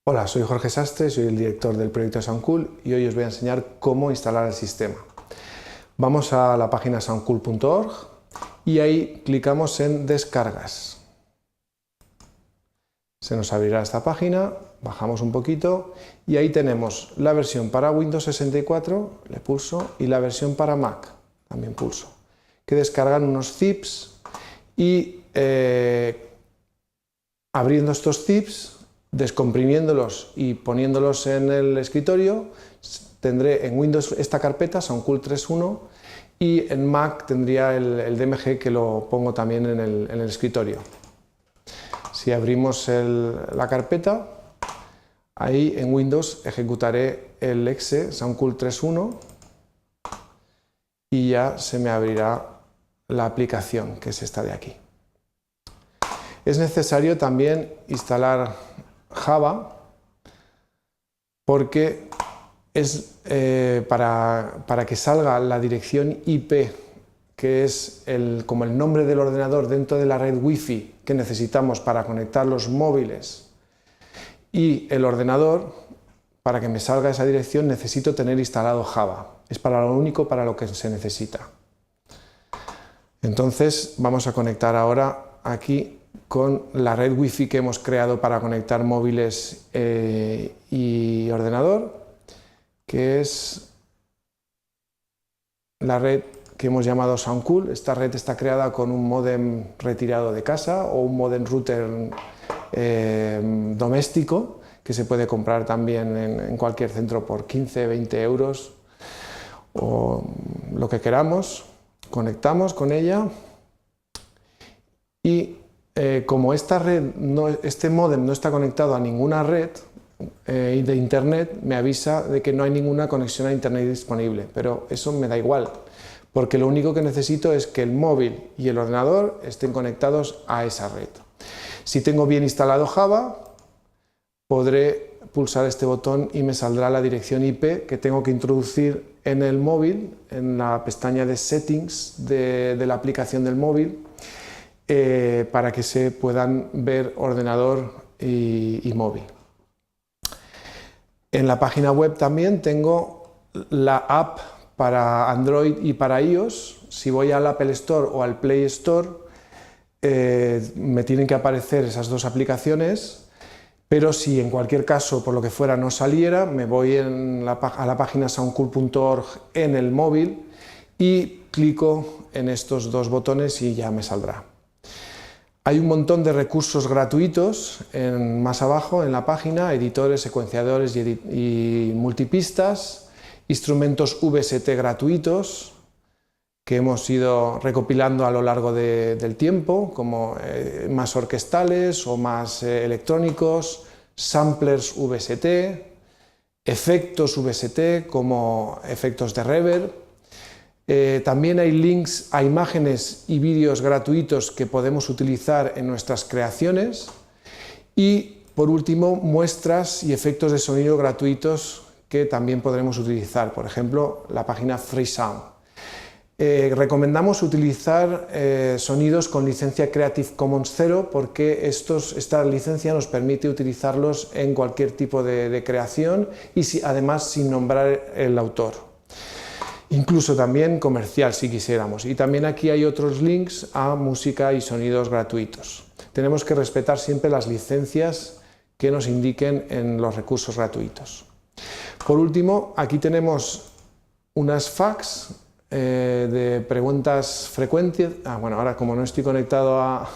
Hola, soy Jorge Sastre, soy el director del proyecto SoundCool y hoy os voy a enseñar cómo instalar el sistema. Vamos a la página soundcool.org y ahí clicamos en Descargas. Se nos abrirá esta página, bajamos un poquito y ahí tenemos la versión para Windows 64, le pulso, y la versión para Mac, también pulso, que descargan unos zips y abriendo estos zips, descomprimiéndolos y poniéndolos en el escritorio, tendré en Windows esta carpeta, SoundCool 3.1, y en Mac tendría el DMG que lo pongo también en el escritorio. Si abrimos la carpeta, ahí en Windows ejecutaré el exe SoundCool 3.1 y ya se me abrirá la aplicación, que es esta de aquí. Es necesario también instalar Java porque es para que salga la dirección IP, que es como el nombre del ordenador dentro de la red Wi-Fi que necesitamos para conectar los móviles y el ordenador. Para que me salga esa dirección necesito tener instalado Java. Es para lo único para lo que se necesita. Entonces vamos a conectar ahora aquí con la red Wi-Fi que hemos creado para conectar móviles y ordenador, que es la red que hemos llamado SoundCool. Esta red está creada con un módem retirado de casa o un módem router doméstico que se puede comprar también en cualquier centro por 15-20 euros o lo que queramos. Conectamos con ella y como este módem no está conectado a ninguna red de internet, me avisa de que no hay ninguna conexión a internet disponible, pero eso me da igual, porque lo único que necesito es que el móvil y el ordenador estén conectados a esa red. Si tengo bien instalado Java, podré pulsar este botón y me saldrá la dirección IP que tengo que introducir en el móvil, en la pestaña de Settings de la aplicación del móvil, para que se puedan ver ordenador y móvil. En la página web también tengo la app para Android y para iOS. Si voy al Apple Store o al Play Store, me tienen que aparecer esas dos aplicaciones, pero si en cualquier caso, por lo que fuera, no saliera, me voy a la página soundcool.org en el móvil y clico en estos dos botones y ya me saldrá. Hay un montón de recursos gratuitos más abajo en la página: editores, secuenciadores y multipistas, instrumentos VST gratuitos que hemos ido recopilando a lo largo del tiempo, como más orquestales o más electrónicos, samplers VST, efectos VST como efectos de reverb. También hay links a imágenes y vídeos gratuitos que podemos utilizar en nuestras creaciones, y por último muestras y efectos de sonido gratuitos que también podremos utilizar, por ejemplo la página Freesound. Recomendamos utilizar sonidos con licencia Creative Commons 0 porque esta licencia nos permite utilizarlos en cualquier tipo de creación y además sin nombrar el autor. Incluso también comercial si quisiéramos. Y también aquí hay otros links a música y sonidos gratuitos. Tenemos que respetar siempre las licencias que nos indiquen en los recursos gratuitos. Por último, aquí tenemos unas fax de preguntas frecuentes. Bueno, ahora como no estoy conectado a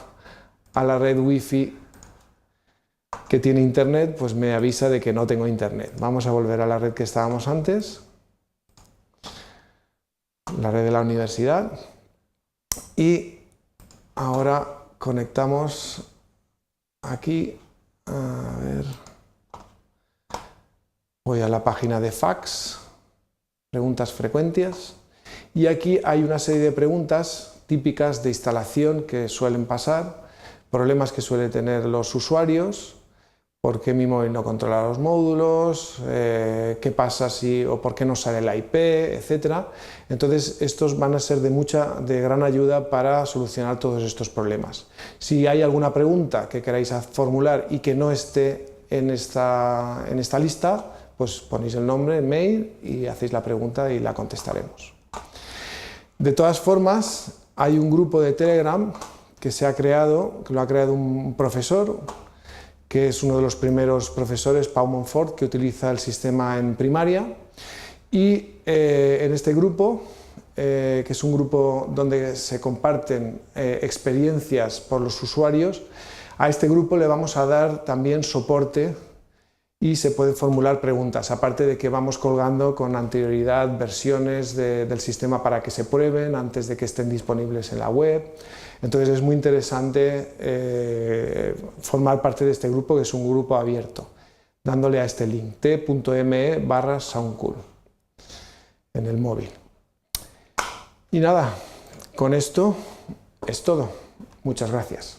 la red Wi-Fi que tiene internet, pues me avisa de que no tengo internet. Vamos a volver a la red que estábamos antes, la red de la universidad, y ahora conectamos aquí. A ver, voy a la página de fax, preguntas frecuentes, y aquí hay una serie de preguntas típicas de instalación que suelen pasar, problemas que suelen tener los usuarios: ¿por qué mi móvil no controla los módulos? ¿Qué pasa o por qué no sale la IP? Etcétera. Entonces, estos van a ser de gran ayuda para solucionar todos estos problemas. Si hay alguna pregunta que queráis formular y que no esté en esta lista, pues ponéis el nombre, el mail y hacéis la pregunta y la contestaremos. De todas formas, hay un grupo de Telegram que se ha creado, que lo ha creado un profesor, que es uno de los primeros profesores, Pau Montfort, que utiliza el sistema en primaria, y en este grupo, que es un grupo donde se comparten experiencias por los usuarios, a este grupo le vamos a dar también soporte y se pueden formular preguntas, aparte de que vamos colgando con anterioridad versiones del sistema para que se prueben antes de que estén disponibles en la web. Entonces es muy interesante formar parte de este grupo, que es un grupo abierto, dándole a este link t.me/soundcool en el móvil. Y nada, con esto es todo. Muchas gracias.